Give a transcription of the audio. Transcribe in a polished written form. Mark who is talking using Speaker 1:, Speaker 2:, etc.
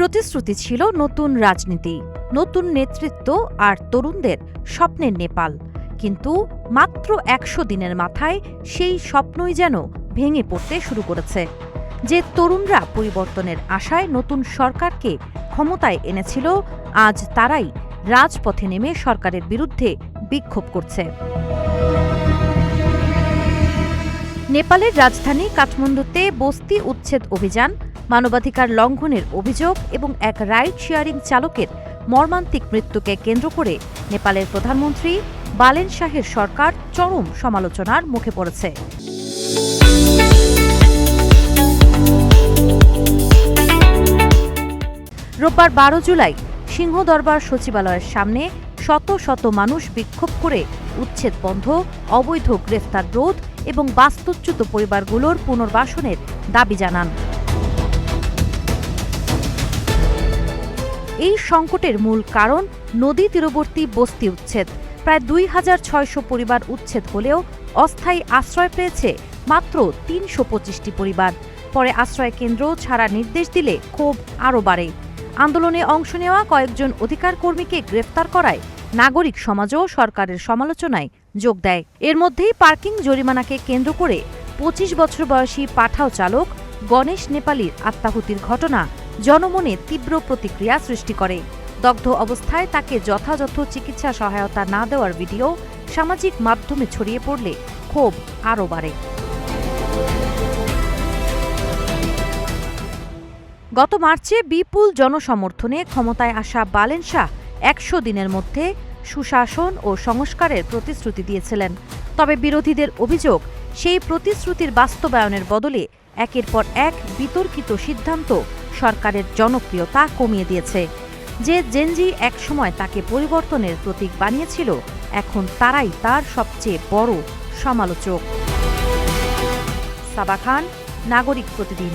Speaker 1: প্রতিশ্রুতি ছিল নতুন রাজনীতি, নতুন নেতৃত্ব আর তরুণদের স্বপ্নের নেপাল। কিন্তু মাত্র ১০০ দিনের মাথায় সেই স্বপ্নই যেন ভেঙে পড়তে শুরু করেছে। যে তরুণরা পরিবর্তনের আশায় নতুন সরকারকে ক্ষমতায় এনেছিল, আজ তারাই রাজপথে নেমে সরকারের বিরুদ্ধে বিক্ষোভ করছে। নেপালের রাজধানী কাঠমান্ডুতে বস্তি উচ্ছেদ অভিযান, মানবাধিকার লঙ্ঘনের অভিযোগ এবং এক রাইড শেয়ারিং চালকের মর্মান্তিক মৃত্যুকে কেন্দ্র করে নেপালের প্রধানমন্ত্রী বালেন শাহের সরকার চরম সমালোচনার মুখে পড়েছে। রোববার ১২ জুলাই সিংহদরবার সচিবালয়ের সামনে শত শত মানুষ বিক্ষোভ করে উচ্ছেদ বন্ধ, অবৈধ গ্রেফতার রোধ এবং বাস্তুচ্যুত পরিবারগুলোর পুনর্বাসনের দাবি জানান। এই সংকটের মূল কারণ নদী তীরবর্তী বস্তি উচ্ছেদ। প্রায় ২৬০০ পরিবার উচ্ছেদ হলেও অস্থায়ী আশ্রয় পেয়েছে মাত্র ৩২৫টি পরিবার। পরে আশ্রয় কেন্দ্র ছাড়ার নির্দেশ দিলে ক্ষোভ আরও বাড়ে। আন্দোলনে অংশ নেওয়া কয়েকজন অধিকার কর্মীকে গ্রেফতার করায় নাগরিক সমাজও সরকারের সমালোচনায় যোগ দেয়। এর মধ্যেই পার্কিং জরিমানাকে কেন্দ্র করে ২৫ বছর বয়সী পাঠাও চালক গণেশ নেপালির আত্মাহুতির ঘটনা জনমনে তীব্র প্রতিক্রিয়া সৃষ্টি করে। দগ্ধ অবস্থায় তাকে যথাযথ চিকিৎসা সহায়তা না দেওয়ার ভিডিও সামাজিক মাধ্যমে ছড়িয়ে পড়লে ক্ষোভ আরও বাড়ে। গত মার্চে বিপুল জনসমর্থনে ক্ষমতায় আসা বালেন শাহ ১০০ দিনের মধ্যে সুশাসন ও সংস্কারের প্রতিশ্রুতি দিয়েছিলেন। তবে বিরোধীদের অভিযোগ, সেই প্রতিশ্রুতির বাস্তবায়নের বদলে একের পর এক বিতর্কিত সিদ্ধান্ত সরকারের জনপ্রিয়তা কমিয়ে দিয়েছে। যে জেনজি একসময় তাকে পরিবর্তনের প্রতীক বানিয়েছিল, এখন তারাই তার সবচেয়ে বড় সমালোচক। সাবা খান, নাগরিক প্রতিদিন।